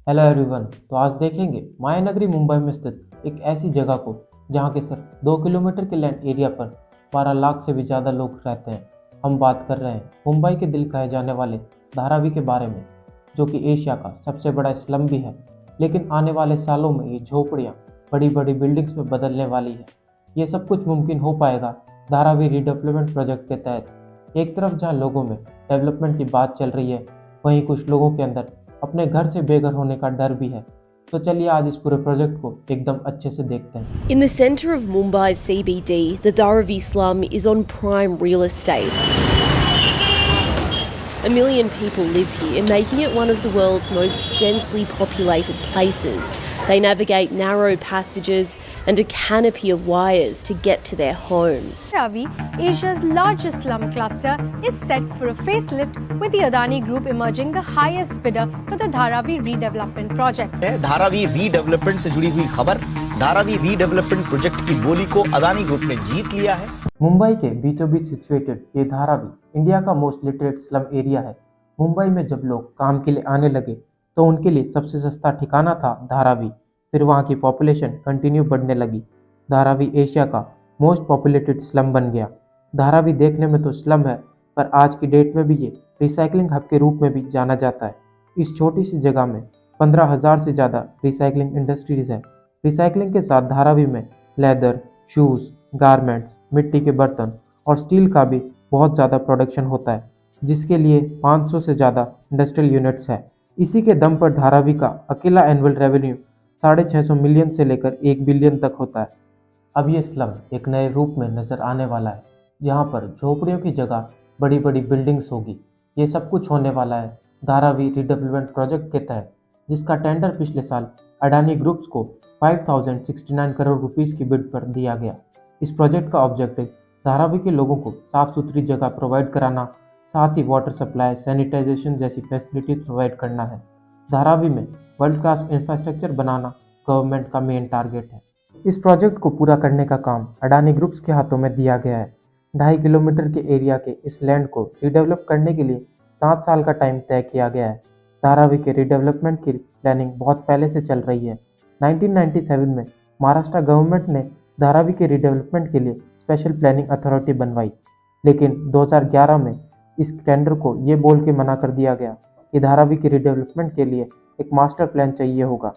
Hello everyone. तो आज देखेंगे मायानगरी मुंबई में स्थित एक ऐसी जगह को जहां के सिर्फ 2 किलोमीटर के लैंड एरिया पर 12 लाख से भी ज़्यादा लोग रहते हैं। हम बात कर रहे हैं मुंबई के दिल कहे जाने वाले धारावी के बारे में, जो कि एशिया का सबसे बड़ा स्लम भी है। लेकिन आने वाले सालों में ये झोपड़ियाँ बड़ी बड़ी बिल्डिंग्स में बदलने वाली है। ये सब कुछ मुमकिन हो पाएगा धारावी रीडेवलपमेंट प्रोजेक्ट के तहत। एक तरफ जहाँ लोगों में डेवलपमेंट की बात चल रही है, वहीं कुछ लोगों के अंदर अपने घर से बेघर होने का डर भी है। तो चलिए आज इस पूरे प्रोजेक्ट को एकदम अच्छे से देखते हैं। In the centre of Mumbai's CBD, the Dharavi slum is on prime real estate. A million people live here, making it one of the world's most densely populated places. They navigate narrow passages and a canopy of wires to get to their homes. Dharavi, Asia's largest slum cluster, is set for a facelift with the Adani Group emerging the highest bidder for the Dharavi redevelopment project. Dharavi redevelopment से जुड़ी हुई खबर। Dharavi redevelopment project की बोली को Adani group ने जीत लिया है। मुंबई के बीचों बीच सिचुएटेड ये धारावी इंडिया का मोस्ट लिटरेट स्लम एरिया है। मुंबई में जब लोग काम के लिए आने लगे तो उनके लिए सबसे सस्ता ठिकाना था धारावी। फिर वहाँ की पॉपुलेशन कंटिन्यू बढ़ने लगी। धारावी एशिया का मोस्ट पॉपुलेटेड स्लम बन गया। धारावी देखने में तो स्लम है, पर आज की डेट में भी ये रिसाइकलिंग हब के रूप में भी जाना जाता है। इस छोटी सी जगह में 15,000 से ज़्यादा रिसाइकलिंग इंडस्ट्रीज है। रिसाइकलिंग के साथ धारावी में लेदर, शूज़, गारमेंट्स, मिट्टी के बर्तन और स्टील का भी बहुत ज़्यादा प्रोडक्शन होता है, जिसके लिए 500 से ज़्यादा इंडस्ट्रियल यूनिट्स है। इसी के दम पर धारावी का अकेला एनुअल रेवेन्यू 650 मिलियन से लेकर 1 बिलियन तक होता है। अब ये स्लम एक नए रूप में नज़र आने वाला है, जहाँ पर झोपड़ियों की जगह बड़ी बड़ी बिल्डिंग्स होगी। ये सब कुछ होने वाला है धारावी रिडेवलपमेंट प्रोजेक्ट के तहत, जिसका टेंडर पिछले साल अडानी ग्रुप्स को 5069 करोड़ रुपीस की बिड पर दिया गया। इस प्रोजेक्ट का ऑब्जेक्टिव धारावी के लोगों को साफ सुथरी जगह प्रोवाइड कराना, साथ ही वाटर सप्लाई, सैनिटाइजेशन जैसी फैसिलिटीज प्रोवाइड करना है। धारावी में वर्ल्ड क्लास इंफ्रास्ट्रक्चर बनाना गवर्नमेंट का मेन टारगेट है। इस प्रोजेक्ट को पूरा करने का काम अडानी ग्रुप्स के हाथों में दिया गया है। 2.5 किलोमीटर के एरिया के इस लैंड को रिडेवलप करने के लिए 7 साल का टाइम तय किया गया है। धारावी के रिडेवलपमेंट की प्लानिंग बहुत पहले से चल रही है। 1997 में महाराष्ट्र गवर्नमेंट ने धारावी के रिडेवलपमेंट के लिए स्पेशल प्लानिंग अथॉरिटी बनवाई, लेकिन 2011 में इस टेंडर को ये बोल के मना कर दिया गया कि धारावी के रिडेवलपमेंट के लिए एक मास्टर प्लान चाहिए होगा।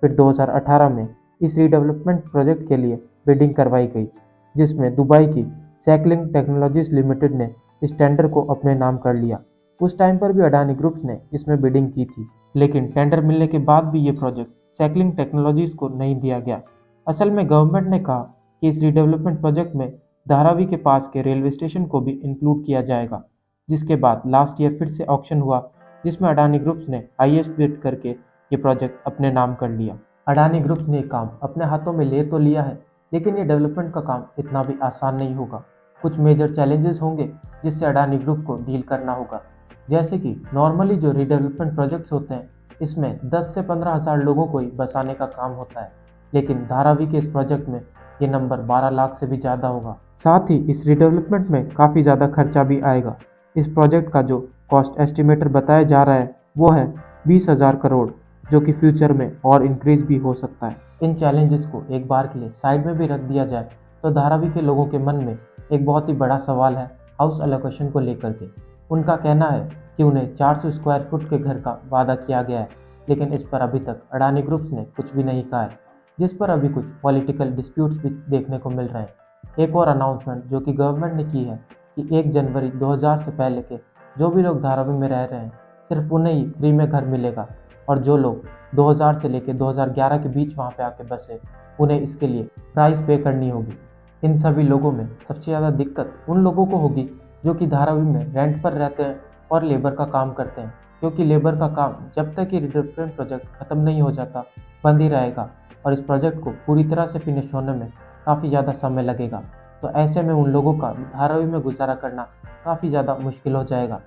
फिर 2018 में इस रिडेवलपमेंट प्रोजेक्ट के लिए बिडिंग करवाई गई, जिसमें दुबई की सैकलिंग टेक्नोलॉजीज लिमिटेड ने इस टेंडर को अपने नाम कर लिया। उस टाइम पर भी अडानी ग्रुप्स ने इसमें बिडिंग की थी, लेकिन टेंडर मिलने के बाद भी ये प्रोजेक्ट सैकलिंग टेक्नोलॉजीज को नहीं दिया गया। असल में गवर्नमेंट ने कहा कि इस रिडेवलपमेंट प्रोजेक्ट में धारावी के पास के रेलवे स्टेशन को भी इंक्लूड किया जाएगा, जिसके बाद लास्ट ईयर फिर से ऑक्शन हुआ, जिसमें अडानी ग्रुप्स ने हाईएस्ट बिड करके ये प्रोजेक्ट अपने नाम कर लिया। अडानी ग्रुप्स ने काम अपने हाथों में ले तो लिया है, लेकिन ये डेवलपमेंट का काम इतना भी आसान नहीं होगा। कुछ मेजर चैलेंजेस होंगे जिससे अडानी ग्रुप को डील करना होगा। जैसे कि नॉर्मली जो रिडेवलपमेंट प्रोजेक्ट्स होते हैं, इसमें 10 से 15,000 लोगों को ही बसाने का काम होता है, लेकिन धारावी के इस प्रोजेक्ट में ये नंबर 12 लाख से भी ज़्यादा होगा। साथ ही इस रिडेवलपमेंट में काफ़ी ज़्यादा खर्चा भी आएगा। इस प्रोजेक्ट का जो कॉस्ट एस्टिमेटर बताया जा रहा है वो है 20,000 करोड़, जो कि फ्यूचर में और इंक्रीज भी हो सकता है। इन चैलेंजेस को एक बार के लिए साइड में भी रख दिया जाए तो धारावी के लोगों के मन में एक बहुत ही बड़ा सवाल है हाउस एलोकेशन को लेकर के। उनका कहना है कि उन्हें 400 स्क्वायर फुट के घर का वादा किया गया है, लेकिन इस पर अभी तक अडानी ग्रुप्स ने कुछ भी नहीं कहा है, जिस पर अभी कुछ पॉलिटिकल डिस्प्यूट्स भी देखने को मिल रहे हैं। एक और अनाउंसमेंट जो कि गवर्नमेंट ने की है कि 1 जनवरी 2000 से पहले के जो भी लोग धारावी में रह रहे हैं, सिर्फ उन्हें ही फ्री में घर मिलेगा, और जो लोग 2000 से लेकर 2011 के बीच वहाँ पे आके बसे, उन्हें इसके लिए प्राइस पे करनी होगी। इन सभी लोगों में सबसे ज़्यादा दिक्कत उन लोगों को होगी जो कि धारावी में रेंट पर रहते हैं और लेबर का काम करते हैं, क्योंकि लेबर का काम जब तक ये रिडेवलपमेंट प्रोजेक्ट ख़त्म नहीं हो जाता बंद ही रहेगा, और इस प्रोजेक्ट को पूरी तरह से फिनिश होने में काफ़ी ज़्यादा समय लगेगा। तो ऐसे में उन लोगों का धारावी में गुजारा करना काफ़ी ज़्यादा मुश्किल हो जाएगा।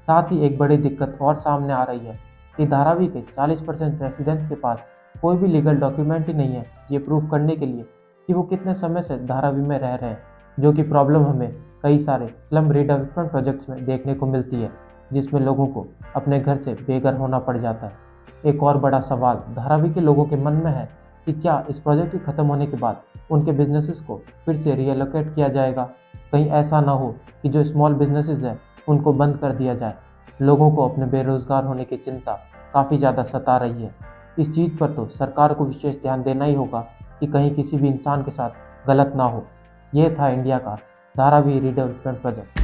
साथ ही एक बड़ी दिक्कत और सामने आ रही है कि धारावी के 40% रेसिडेंट्स के पास कोई भी लीगल डॉक्यूमेंट ही नहीं है ये प्रूव करने के लिए कि वो कितने समय से धारावी में रह रहे हैं, जो कि प्रॉब्लम हमें कई सारे स्लम रीडेवलपमेंट प्रोजेक्ट्स में देखने को मिलती है, जिसमें लोगों को अपने घर से बेघर होना पड़ जाता है। एक और बड़ा सवाल धारावी के लोगों के मन में है कि क्या इस प्रोजेक्ट के खत्म होने के बाद उनके बिजनेसेस को फिर से रीएलोकेट किया जाएगा। कहीं ऐसा ना हो कि जो स्मॉल बिजनेसेस हैं उनको बंद कर दिया जाए। लोगों को अपने बेरोजगार होने की चिंता काफ़ी ज़्यादा सता रही है। इस चीज़ पर तो सरकार को विशेष ध्यान देना ही होगा कि कहीं किसी भी इंसान के साथ गलत ना हो। यह था इंडिया का धारावी रीडेवलपमेंट प्रोजेक्ट।